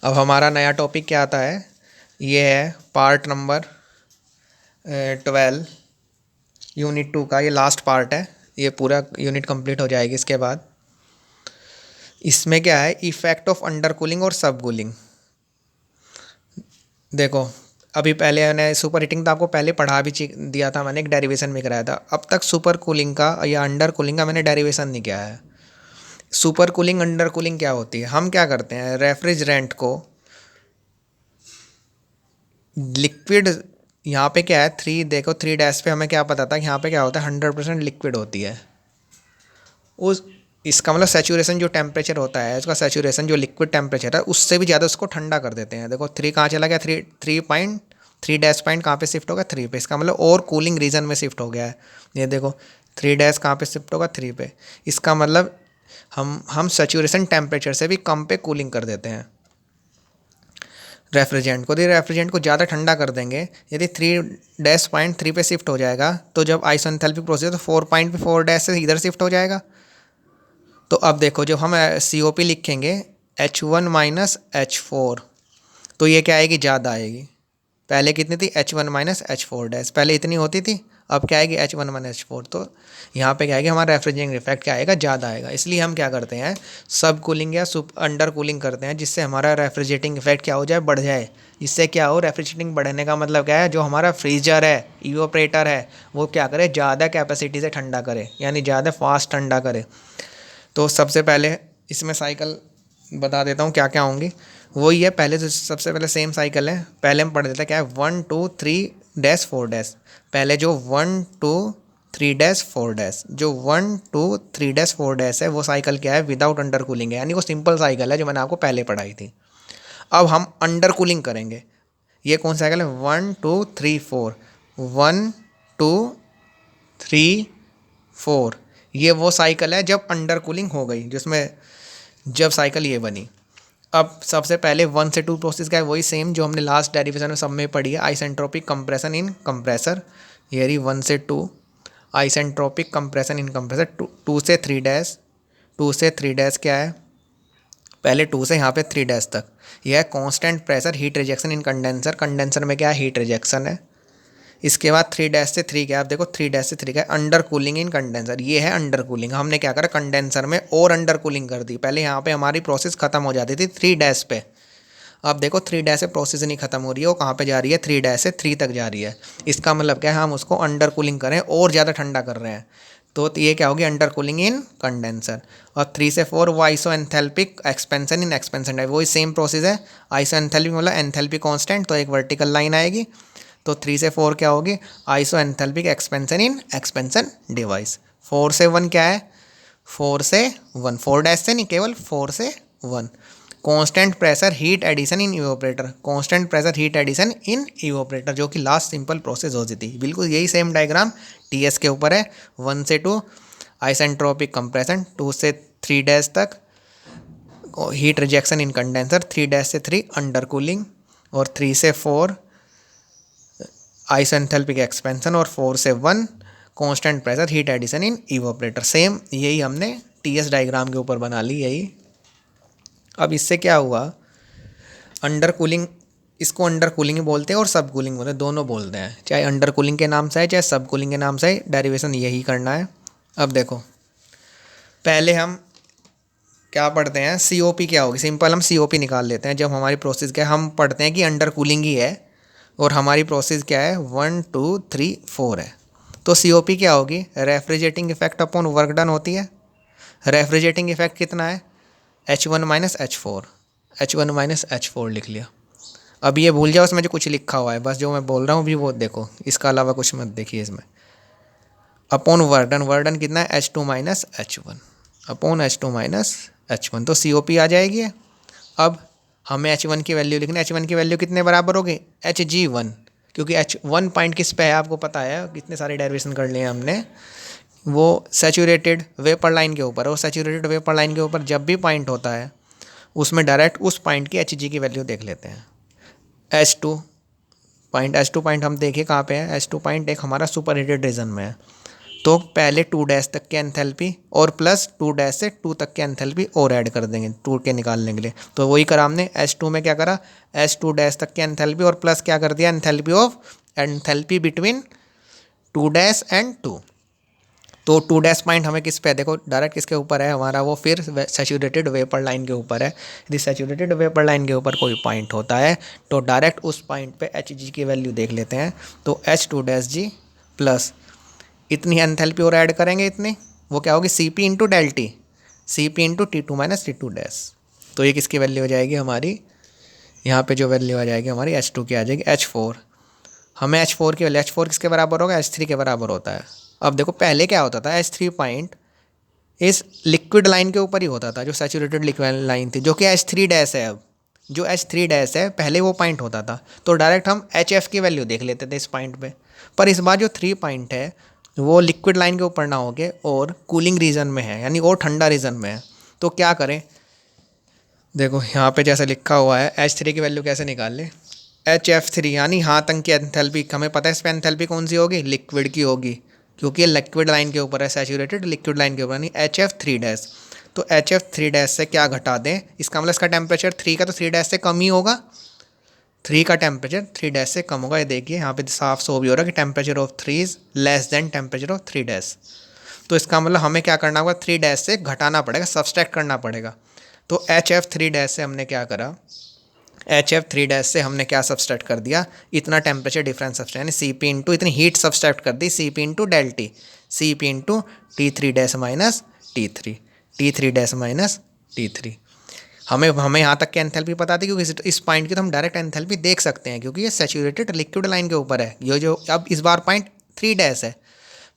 अब हमारा नया टॉपिक क्या आता है, ये है पार्ट नंबर 12 यूनिट 2 का। ये लास्ट पार्ट है, ये पूरा यूनिट कंप्लीट हो जाएगी इसके बाद। इसमें क्या है, इफेक्ट ऑफ अंडर कूलिंग और सब कूलिंग। देखो, अभी पहले मैंने सुपर हीटिंग तो आपको पहले पढ़ा भी दिया था, मैंने एक डेरिवेशन भी कराया था। अब तक सुपर कूलिंग का या अंडर कूलिंग का मैंने डेरिवेशन नहीं किया है। सुपर कूलिंग अंडर कूलिंग क्या होती है, हम क्या करते हैं, रेफ्रिजरेंट को लिक्विड, यहाँ पे क्या है 3, देखो 3 डैश पे हमें क्या पता था, यहाँ पे क्या होता है 100% लिक्विड होती है। उस इसका मतलब सेचुरेशन जो टेम्परेचर होता है, उसका सेचुरेशन जो लिक्विड टेम्परेचर है उससे भी ज़्यादा उसको ठंडा कर देते हैं। देखो 3 कहाँ चला गया, 3 डैश पॉइंट कहाँ पे शिफ्ट होगा, 3 पे। इसका मतलब और कूलिंग रीजन में शिफ्ट हो गया है। ये देखो 3 डैश कहाँ पे शिफ्ट होगा, 3 पे। इसका मतलब हम सेचुरेशन टेम्परेचर से भी कम पे कूलिंग कर देते हैं रेफ्रिजरेंट को। यदि रेफ्रिजरेंट को ज़्यादा ठंडा कर देंगे, यदि 3 डैश पॉइंट 3 पे शिफ्ट हो जाएगा, तो जब आइसोएंथैल्पिक प्रोसेस तो 4 डैश से इधर शिफ्ट हो जाएगा। तो अब देखो, जब हम COP लिखेंगे H1 - H4, तो ये क्या आएगी, ज़्यादा आएगी। पहले कितनी थी, H1 - H4 डैश, पहले इतनी होती थी, अब क्या आएगी H1 - H4। तो यहाँ पे क्या आएगी, हमारा रेफ्रिजरेटिंग इफेक्ट क्या आएगा, ज़्यादा आएगा। इसलिए हम क्या करते हैं, सब कूलिंग या अंडर कूलिंग करते हैं, जिससे हमारा रेफ्रिजरेटिंग इफेक्ट क्या हो जाए, बढ़ जाए। इससे क्या हो, रेफ्रिजरेटिंग बढ़ने का मतलब क्या है, जो हमारा फ्रीजर है, इवोपरेटर है, वो क्या करे, ज़्यादा कैपेसिटी से ठंडा करे, यानी ज़्यादा फास्ट ठंडा करे। तो सबसे पहले इसमें साइकिल बता देता हूँ क्या क्या होंगी। वही है, पहले तो सबसे पहले सेम साइकिल है। पहले हम पढ़ देते हैं क्या है, 1 2 3 - 4 डैश। पहले जो 1 2 3 - 4 डैश, जो 1 2 3 - 4 डैश है, वो साइकिल क्या है, विदाउट अंडर कूलिंग है, यानी वो सिंपल साइकिल है जो मैंने आपको पहले पढ़ाई थी। अब हम अंडर कूलिंग करेंगे। ये कौन सा साइकिल है, 1 2 3 4, 1 2 3 4। ये वो साइकिल है जब अंडर कूलिंग हो गई, जिसमें जब साइकिल ये बनी। अब सबसे पहले 1 से 2 प्रोसेस का है, वही सेम जो हमने लास्ट डेरिवेशन में सब में पढ़ी है, आइसेंट्रोपिक कंप्रेशन इन कंप्रेसर। ये रही 1 से 2 आइसेंट्रोपिक कंप्रेशन इन कंप्रेसर। 2 से 3 डैश, 2 से 3 डैश क्या है, पहले 2 से यहाँ पे 3 डैश तक, यह है कांस्टेंट प्रेशर हीट रिजेक्शन इन कंडेंसर। कंडेंसर में क्या है, हीट रिजेक्शन है। इसके बाद 3 डैश से 3 क्या है, आप देखो 3 डैश से 3 क्या है, अंडर कूलिंग इन कंडेंसर। ये है अंडर कूलिंग। हमने क्या करा, कंडेंसर में और अंडर कूलिंग कर दी। पहले यहाँ पे हमारी प्रोसेस खत्म हो जाती थी 3 डैश पे। अब देखो 3 डैश से प्रोसेस नहीं खत्म हो रही है, वो कहाँ पे जा रही है, 3 डैश से 3 तक जा रही है। इसका मतलब क्या है, हम उसको अंडर कूलिंग करें और ज़्यादा ठंडा कर रहे हैं। तो ये क्या होगी, अंडर कूलिंग इन कंडेंसर। और 3 से 4 वो आइसो एंथैल्पिक एक्सपेंशन इन एक्सपेंशन है, वही सेम प्रोसेस है। आइसो एंथैल्पिक मतलब एंथैल्पी कांस्टेंट, तो एक वर्टिकल लाइन आएगी। तो 3 से 4 क्या होगी, isoenthalpic expansion in expansion device. 4 से 1 क्या है, 4 से 1, 4 डैश से नहीं, केवल 4 से 1। Constant pressure heat addition in evaporator, constant pressure heat addition in evaporator, जो कि लास्ट सिंपल प्रोसेस होती थी। बिल्कुल यही सेम डायग्राम TS के ऊपर है। 1 से 2 आइसेंट्रोपिक कंप्रेशन, 2 से 3 डैश तक हीट रिजेक्शन इन कंडेंसर, 3 डैश से 3 अंडर कूलिंग, और 3 से 4 आइसेंथैल्पिक एक्सपेंशन, और 4 से 1 constant pressure heat addition in evaporator. Same यही हमने TS डायग्राम के ऊपर बना ली यही। अब इससे क्या हुआ, अंडर कूलिंग, इसको अंडर कूलिंग बोलते हैं और सब कूलिंग बोलते हैं, दोनों बोलते हैं। चाहे अंडर कूलिंग के नाम से है, चाहे सब कूलिंग के नाम से है, डेरिवेशन यही करना है। अब देखो, पहले हम क्या पढ़ते हैं, COP क्या होगी। सिंपल हम COP निकाल लेते हैं। जब हमारी प्रोसेस क्या है, हम पढ़ते हैं कि अंडर कूलिंग ही है और हमारी प्रोसेस क्या है, 1 2 3 4 है। तो COP क्या होगी, refrigerating effect upon work done होती है। रेफ्रिजरेटिंग इफेक्ट कितना है, H1 - H4, H1 - H4 लिख लिया। अब ये भूल जाओ इसमें जो कुछ लिखा हुआ है, बस जो मैं बोल रहा हूँ भी वो देखो, इसका अलावा कुछ मत देखिए इसमें। अपॉन वर्डन, वर्डन कितना है, H2 - H1 upon H2 - H1, तो COP आ जाएगी। अब हमें H1 की वैल्यू लिखनी है। H1 की वैल्यू कितने बराबर होगी, Hg1, क्योंकि H1 पॉइंट किस पे है आपको पता है, कितने सारे डेरिवेशन कर लिए हमने। वो सैचुरेटेड वेपर लाइन के ऊपर है, वो सैचुरेटेड वेपर लाइन के ऊपर जब भी पॉइंट होता है, उसमें डायरेक्ट उस पॉइंट की Hg की वैल्यू देख लेते हैं। H2 पॉइंट हम देखिए कहाँ पे है, H2 पॉइंट एक हमारा सुपर हीटेड रीजन में है। तो पहले 2 डैश तक के एंथैल्पी और प्लस 2 डैश से 2 तक के एंथैल्पी और ऐड कर देंगे 2 के निकालने के लिए। तो वही करा हमने H2 में क्या करा, H2 डैश तक के एंथैल्पी और प्लस क्या कर दिया, एंथैल्पी बिटवीन 2 डैश एंड 2। तो 2 डैश पॉइंट हमें किस पे, देखो डायरेक्ट किसके ऊपर है हमारा, वो फिर सैचुरेटेड वेपर लाइन के ऊपर है। यदि सैचुरेटेड वेपर लाइन के ऊपर कोई पॉइंट होता है तो डायरेक्ट उस पॉइंट पे Hg की वैल्यू देख लेते हैं। तो H2 डैश जी प्लस इतनी एंथैल्पी और ऐड करेंगे, इतनी वो क्या होगी, Cp into del T, Cp into T2 minus T2 dash. तो ये किसकी वैल्यू हो जाएगी हमारी, यहाँ पे जो वैल्यू आ जाएगी हमारी H2 की आ जाएगी H4। हमें H4 की वैल्यू, H4 किसके बराबर होगा, H3 के बराबर होता है। अब देखो पहले क्या होता था, H3 पॉइंट इस लिक्विड लाइन के ऊपर ही होता था, जो सैचुरेटेड लिक्विड लाइन थी, जो कि H3 डैश है। अब जो H3 डैश है पहले वो पॉइंट होता था, तो डायरेक्ट हम HF की वैल्यू देख लेते थे इस पॉइंट पे। पर इस बार जो 3 पॉइंट है वो लिक्विड लाइन के ऊपर ना होके और कूलिंग रीजन में है, यानी और ठंडा रीजन में है। तो क्या करें, देखो यहाँ पे जैसे लिखा हुआ है H3 की वैल्यू कैसे निकाल ले, HF3 यानी यहाँ तक की एंथैल्पी, हमें पता है इस पर एंथैल्पी कौन सी होगी, लिक्विड की होगी, क्योंकि ये लिक्विड लाइन के ऊपर है, सैचुरेटेड लिक्विड लाइन के ऊपर, यानी HF3 डैश। तो HF3 डैश से क्या घटा दें, इसका मतलब इसका टेम्परेचर 3 का तो 3 डैश से कम ही होगा, 3 का टेम्परेचर 3 डैश से कम होगा। ये देखिए यहाँ पे साफ सो भी हो रहा है कि temperature of 3 is less than temperature of 3 dash. तो इसका मतलब हमें क्या करना होगा, 3 डैश से घटाना पड़ेगा, सब्सट्रैक्ट करना पड़ेगा। तो HF3 डैश से हमने क्या करा, HF3 डैश से हमने क्या सब्सट्रैक्ट कर दिया, इतना टेम्परेचर डिफरेंस सब्सट्रैक्ट, यानी Cp इंटू इतनी हीट सब्सट्रैक्ट कर दी, Cp into del T, Cp into T3 dash minus T3, T3 dash minus T3। हमें यहाँ तक की एंथैल्पी पता थी, क्योंकि इस पॉइंट की तो हम डायरेक्ट एंथैल्पी देख सकते हैं, क्योंकि ये सैचुरेटेड लिक्विड लाइन के ऊपर है। ये जो अब इस बार पॉइंट 3 डैश है,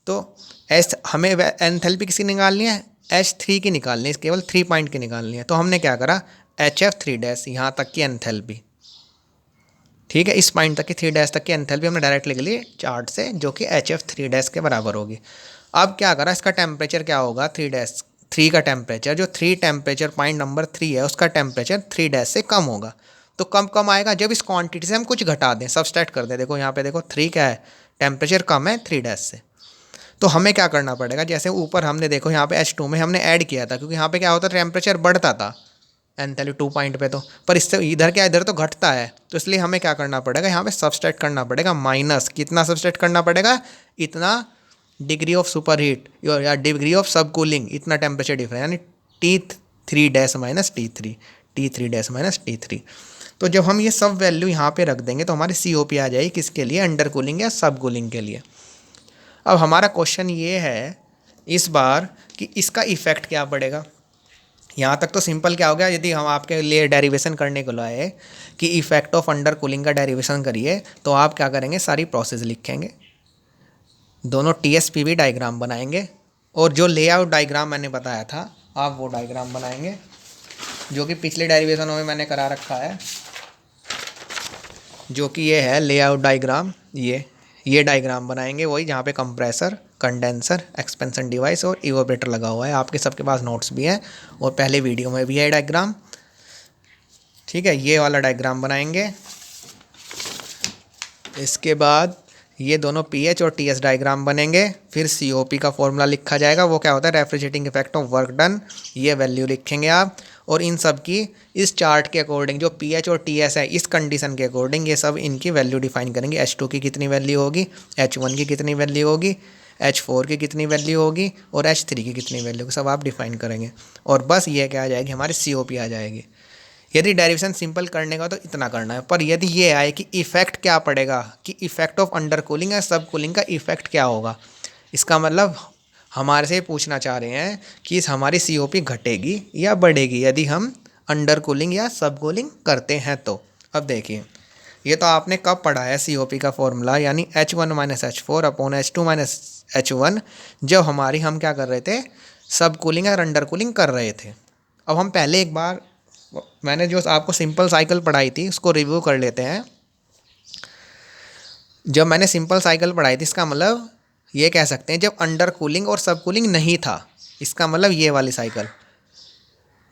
तो हमें एंथैल्पी किसकी निकालनी है, H3 की निकालनी है, केवल 3 पॉइंट की निकालनी है। तो हमने क्या करा, HF3 डैश यहाँ तक की एंथैल्पी, ठीक है, इस पॉइंट तक की 3 डैश तक की एंथैल्पी हमने डायरेक्ट लिख ली चार्ट से, जो कि HF3 डैश के बराबर होगी। अब क्या करा, इसका टेम्परेचर क्या होगा, 3 का टेम्परेचर, जो 3 टेम्परेचर पॉइंट नंबर 3 है उसका टेम्परेचर 3 डैश से कम होगा। तो कम आएगा जब इस क्वांटिटी से हम कुछ घटा दें, सब्सट्रैक्ट कर दें। देखो यहाँ पे देखो 3 क्या है, टेम्परेचर कम है 3 डैश से। तो हमें क्या करना पड़ेगा, जैसे ऊपर हमने देखो यहाँ पे H2 में हमने ऐड किया था, क्योंकि यहाँ पे क्या होता है, टेम्परेचर बढ़ता था एंथैल्पी 2 पॉइंट पे, तो पर इससे इधर क्या, इधर तो घटता है। तो इसलिए हमें क्या करना पड़ेगा, यहाँ पे सब्सट्रैक्ट करना पड़ेगा, माइनस कितना सब्सट्रैक्ट करना पड़ेगा, इतना डिग्री ऑफ सुपर हीट या डिग्री ऑफ सब कूलिंग, इतना टेम्परेचर डिफरेंस, यानी T3 dash minus T3, T3 dash minus T3। तो जब हम ये सब वैल्यू यहाँ पे रख देंगे तो हमारी COP आ जाएगी किसके लिए, अंडर कूलिंग या सब कूलिंग के लिए। अब हमारा क्वेश्चन ये है इस बार कि इसका इफ़ेक्ट क्या पड़ेगा। यहाँ तक तो सिंपल क्या हो गया, यदि हम आपके लिए डेरिवेशन करने को लाए कि इफ़ेक्ट ऑफ अंडर कूलिंग का डेरिवेशन करिए, तो आप क्या करेंगे, सारी प्रोसेस लिखेंगे, दोनों TSPV डायग्राम बनाएंगे, और जो लेआउट डायग्राम मैंने बताया था आप वो डायग्राम बनाएंगे, जो कि पिछले डेरिवेशनों में मैंने करा रखा है, जो कि ये है लेआउट डायग्राम। ये डायग्राम बनाएंगे वही, जहाँ पे कंप्रेसर, कंडेंसर, एक्सपेंशन डिवाइस और इवोपरेटर लगा हुआ है। आपके सबके पास नोट्स भी हैं और पहले वीडियो में भी है डायग्राम, ठीक है। ये वाला डायग्राम बनाएंगे। इसके बाद ये दोनों pH और TS डायग्राम बनेंगे। फिर COP का फॉर्मूला लिखा जाएगा, वो क्या होता है, refrigerating effect of work done, ये वैल्यू लिखेंगे आप। और इन सब की इस चार्ट के अकॉर्डिंग, जो pH और TS है इस कंडीशन के अकॉर्डिंग, ये सब इनकी वैल्यू डिफाइन करेंगे। H2 की कितनी वैल्यू होगी, H1 की कितनी वैल्यू होगी, H4 की कितनी वैल्यू होगी और H3 की कितनी वैल्यू होगी, सब आप डिफाइन करेंगे। और बस ये क्या आ जाएगी, हमारी COP आ जाएगी। यदि डेरिवेशन सिंपल करने का तो इतना करना है, पर यदि ये आए कि इफ़ेक्ट क्या पड़ेगा, कि इफ़ेक्ट ऑफ अंडर कूलिंग या सब कूलिंग का इफ़ेक्ट क्या होगा, इसका मतलब हमारे से पूछना चाह रहे हैं कि हमारी COP घटेगी या बढ़ेगी यदि हम अंडर कूलिंग या सब कूलिंग करते हैं। तो अब देखिए, ये तो आपने कब पढ़ा है COP का फॉर्मूला, यानी H1 minus H4 upon H2 minus H1, जब हम क्या कर रहे थे, सब कूलिंग और अंडर कूलिंग कर रहे थे। अब हम पहले एक बार मैंने जो आपको सिंपल साइकिल पढ़ाई थी उसको रिव्यू कर लेते हैं। जब मैंने सिंपल साइकिल पढ़ाई थी, इसका मतलब ये कह सकते हैं जब अंडर कूलिंग और सब कूलिंग नहीं था, इसका मतलब ये वाली cycle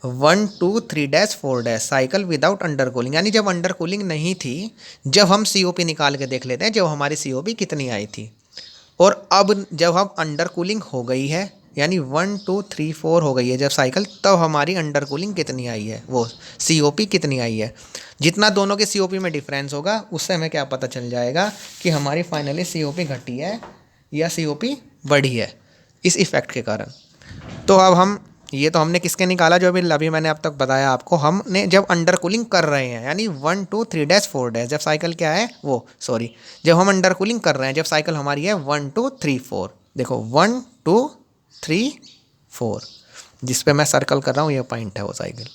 1 2 3 dash 4 dash cycle without under cooling, यानी जब अंडर कूलिंग नहीं थी, जब हम COP निकाल के देख लेते हैं जब हमारी COP कितनी आई थी। और अब जब हम अंडर कूलिंग हो गई है, यानी 1 2 3 4 हो गई है जब साइकिल, तब हमारी अंडर कूलिंग कितनी आई है, वो COP कितनी आई है। जितना दोनों के COP में डिफरेंस होगा उससे हमें क्या पता चल जाएगा कि हमारी फाइनली COP घटी है या COP बढ़ी है इस इफ़ेक्ट के कारण। तो अब हम ये तो हमने किसके निकाला, जो अभी मैंने अब तक बताया आपको, हमने जब अंडर कूलिंग कर रहे हैं यानी 1 2 3 डैश 4 डैश, जब साइकिल क्या है वो सॉरी जब हम अंडर कूलिंग कर रहे हैं, जब साइकिल हमारी है 1 2 3 4, देखो 1 2 3 4, जिस पे मैं सर्कल कर रहा हूँ ये पॉइंट है वो साइकिल।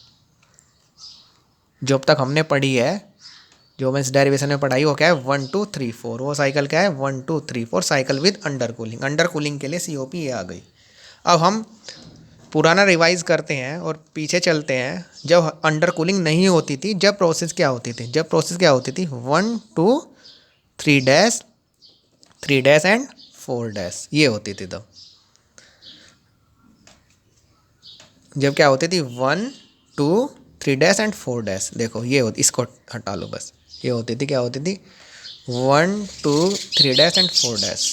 जो अब तक हमने पढ़ी है, जो मैं इस डेरिवेशन में पढ़ाई वो क्या है 1 2 3 4, वो साइकिल क्या है 1 2 3 4 cycle with under cooling. Under cooling के लिए COP ये आ गई। अब हम पुराना रिवाइज करते हैं और पीछे चलते हैं, जब अंडर कूलिंग नहीं होती थी, जब प्रोसेस क्या होती थी, जब प्रोसेस क्या होती थी 1 2 3 डैश एंड 4 डैश ये होती थी। तब जब क्या होती थी 1 2 3 डैश एंड 4 डैश, देखो ये होती, इसको हटा लो बस, ये होती थी क्या होती थी 1 2 3 dash and 4 dash,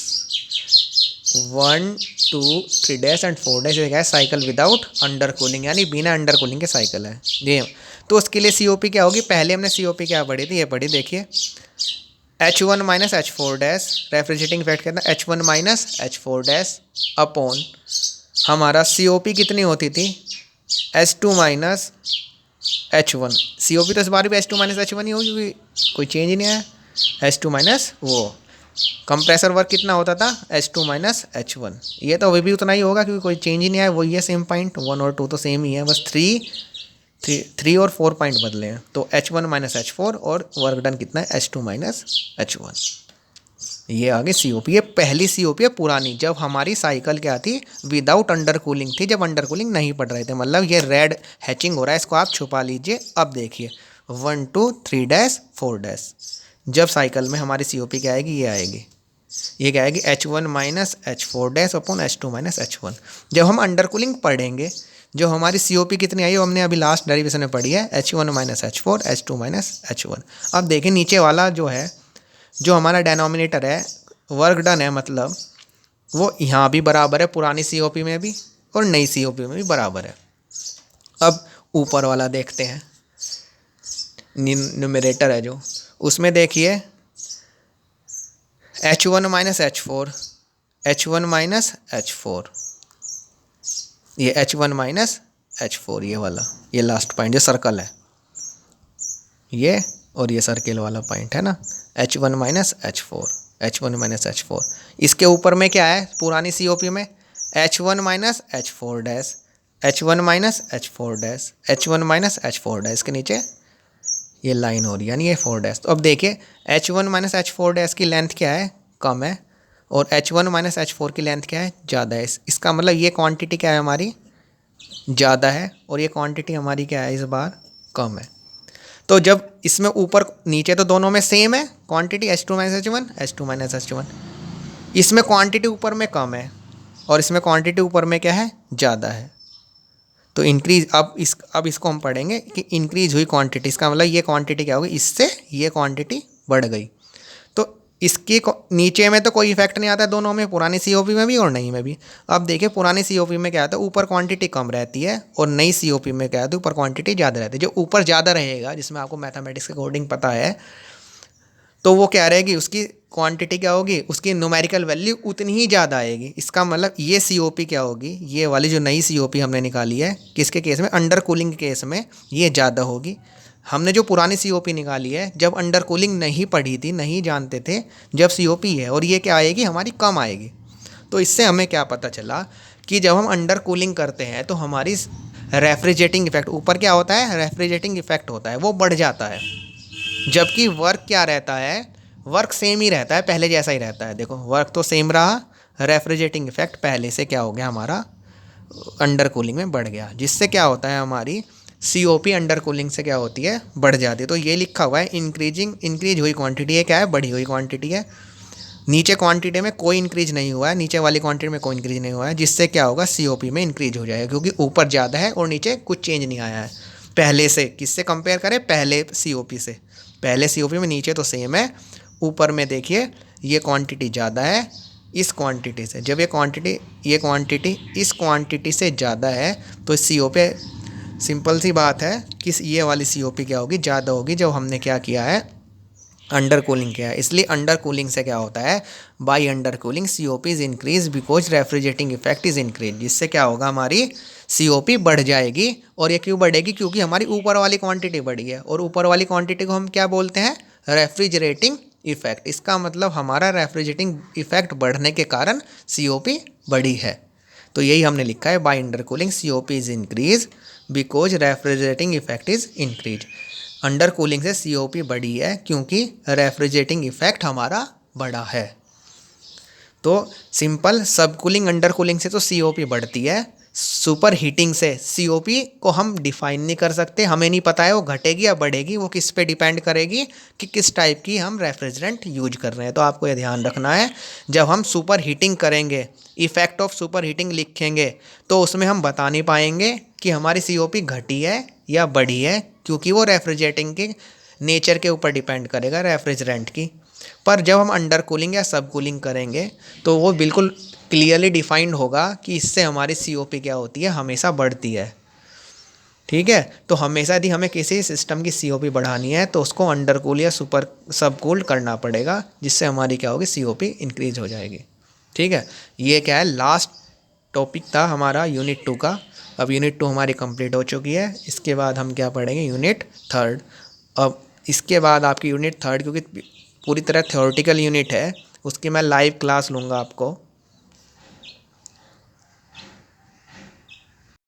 1 2 3 dash and 4 dash, क्या है साइकिल विदाउट अंडर कूलिंग, यानी बिना अंडर कूलिंग के साइकिल है ये। तो उसके लिए COP क्या होगी, पहले हमने COP क्या पढ़ी थी, ये पढ़ी देखिए H1 minus H4 dash, refrigerating effect कहता है H1 minus H4 dash upon हमारा COP कितनी होती थी H2 माइनस H1। COP तो इस बार भी H2 माइनस H1 ही होगी, क्योंकि कोई चेंज ही नहीं आया। H2 माइनस वो कंप्रेसर वर्क कितना होता था H2 माइनस H1, ये तो अभी भी उतना ही होगा क्योंकि कोई चेंज ही नहीं आया, वही है सेम पॉइंट, 1 और 2 तो सेम ही है, बस 3 और 4 पॉइंट बदले हैं। तो H1 माइनस H4 और वर्क डन कितना है H2 माइनस H1, ये आगे COP। ये पहली COP है पुरानी, जब हमारी साइकिल क्या थी विदाउट अंडर कूलिंग थी, जब अंडर कूलिंग नहीं पड़ रहे थे, मतलब ये रेड हैचिंग हो रहा है, इसको आप छुपा लीजिए। अब देखिए 1 2 3 डैश 4 डैश, जब साइकिल में हमारी COP क्या आएगी, ये आएगी, ये क्या आएगी H1 minus H4 dash upon H2 minus H1। जब हम अंडर कूलिंग पढ़ेंगे, जो हमारी COP कितनी आई वो हमने अभी लास्ट डेरिवेशन में पढ़ी है H1 minus H4 H2 minus H1। अब देखें नीचे वाला जो है, जो हमारा डेनोमिनेटर है वर्क डन है, मतलब वो यहाँ भी बराबर है पुरानी COP में भी और नई COP में भी बराबर है। अब ऊपर वाला देखते हैं, न्यूमरेटर है जो, उसमें देखिए H1 minus H4 H1 minus H4, ये H1 माइनस H4 ये वाला, ये लास्ट पॉइंट जो सर्कल है ये, और ये सर्किल वाला पॉइंट है ना H1 minus H4 H1 minus H4। इसके ऊपर में क्या है पुरानी COP में H1 minus H4 dash, H1 minus H4 dash, H1 minus H4 dash, के नीचे ये लाइन हो रही है यानी ये 4 डैश। तो अब देखिए H1 माइनस H4 डैश की लेंथ क्या है, कम है, और H1 माइनस H4 की लेंथ क्या है, ज़्यादा है। इसका मतलब ये क्वांटिटी क्या है हमारी ज़्यादा है, और ये क्वांटिटी हमारी क्या है इस बार कम है। तो जब इसमें ऊपर नीचे तो दोनों में सेम है quantity H2 minus H1 H2 minus H1, इसमें क्वांटिटी ऊपर में कम है और इसमें क्वांटिटी ऊपर में क्या है ज़्यादा है। तो इंक्रीज, अब इसको हम पढ़ेंगे कि इंक्रीज हुई क्वांटिटी, इसका मतलब ये क्वांटिटी क्या होगी, इससे ये क्वांटिटी बढ़ गई। तो इसके नीचे में तो कोई इफेक्ट नहीं आता दोनों में, पुरानी COP में भी और नई में भी। अब देखिए पुरानी COP में क्या आता है ऊपर क्वांटिटी कम रहती है, और नई COP में क्या है ऊपर क्वांटिटी ज़्यादा रहती है। जो ऊपर ज़्यादा रहेगा, जिसमें आपको मैथमेटिक्स के अकॉर्डिंग पता है, तो वो क्या रहेगी उसकी क्वांटिटी क्या होगी, उसकी न्यूमेरिकल वैल्यू उतनी ही ज़्यादा आएगी। इसका मतलब ये COP क्या होगी, ये वाली जो नई COP हमने निकाली है किसके केस में, अंडर कूलिंग के केस में ये ज़्यादा होगी। हमने जो पुरानी COP निकाली है जब अंडर कूलिंग नहीं पढ़ी थी, नहीं जानते थे, जब COP है, और ये क्या आएगी हमारी कम आएगी। तो इससे हमें क्या पता चला कि जब हम अंडर कूलिंग करते हैं तो हमारी रेफ्रिजरेटिंग इफेक्ट, ऊपर क्या होता है रेफ्रिजरेटिंग इफेक्ट होता है, वो बढ़ जाता है, जबकि वर्क क्या रहता है, वर्क सेम ही रहता है, पहले जैसा ही रहता है। देखो वर्क तो सेम रहा, रेफ्रिजरेटिंग इफेक्ट पहले से क्या हो गया हमारा अंडर कूलिंग में बढ़ गया, जिससे क्या होता है हमारी COP अंडर कूलिंग से क्या होती है बढ़ जाती है। तो ये लिखा हुआ है इंक्रीज हुई क्वांटिटी है, क्या है बढ़ी हुई क्वांटिटी है। नीचे क्वांटिटी में कोई इंक्रीज नहीं हुआ है, नीचे वाली क्वांटिटी में कोई इंक्रीज नहीं हुआ है, जिससे क्या होगा COP में इंक्रीज हो जाएगा, क्योंकि ऊपर ज़्यादा है और नीचे कुछ चेंज नहीं आया है पहले से। किससे कंपेयर करें, पहले COP से, पहले COP में नीचे तो सेम है, ऊपर में देखिए ये क्वांटिटी ज़्यादा है इस क्वांटिटी से, जब ये क्वांटिटी इस क्वांटिटी से ज़्यादा है तो CO पे सिंपल सी बात है कि ये वाली COP क्या होगी, ज़्यादा होगी, जब हमने क्या किया है, अंडर कूलिंग किया है। इसलिए अंडर कूलिंग से क्या होता है, by under cooling COP is increase because refrigerating effect is increase, जिससे क्या होगा, हमारी COP बढ़ जाएगी। और ये क्यों बढ़ेगी, क्योंकि हमारी ऊपर वाली क्वांटिटी बढ़ी है, और ऊपर वाली क्वांटिटी को हम क्या बोलते हैं, रेफ्रिजरेटिंग इफेक्ट। इसका मतलब हमारा रेफ्रिजरेटिंग इफेक्ट बढ़ने के कारण COP बढ़ी है। तो यही हमने लिखा है, by under cooling COP is increase because refrigerating effect is increase. Under cooling से COP बढ़ी है क्योंकि रेफ्रिजरेटिंग इफेक्ट हमारा बढ़ा है। तो सिंपल, सब कूलिंग अंडर कूलिंग से तो COP बढ़ती है, सुपर हीटिंग से COP को हम डिफाइन नहीं कर सकते, हमें नहीं पता है वो घटेगी या बढ़ेगी, वो किस पे डिपेंड करेगी कि किस टाइप की हम रेफ्रिजरेंट यूज कर रहे हैं। तो आपको ये ध्यान रखना है, जब हम सुपर हीटिंग करेंगे, इफेक्ट ऑफ सुपर हीटिंग लिखेंगे, तो उसमें हम बता नहीं पाएंगे कि हमारी COP घटी है या बढ़ी है, क्योंकि वो रेफ्रिजरेटिंग के नेचर के ऊपर डिपेंड करेगा, रेफ्रिजरेंट की। पर जब हम अंडर कूलिंग या सब कूलिंग करेंगे तो वो बिल्कुल क्लियरली डिफाइंड होगा कि इससे हमारी COP क्या होती है, हमेशा बढ़ती है। ठीक है, तो हमेशा यदि हमें किसी सिस्टम की COP बढ़ानी है तो उसको अंडर कूल या सुपर सब कूल्ड करना पड़ेगा, जिससे हमारी क्या होगी, COP इंक्रीज हो जाएगी। ठीक है, ये क्या है, लास्ट टॉपिक था हमारा यूनिट 2 का। अब यूनिट 2 हमारी कंप्लीट हो चुकी है। इसके बाद हम क्या पढ़ेंगे, यूनिट 3। अब इसके बाद आपकी यूनिट 3, क्योंकि पूरी तरह थ्योरेटिकल यूनिट है, उसकी मैं लाइव क्लास लूँगा आपको।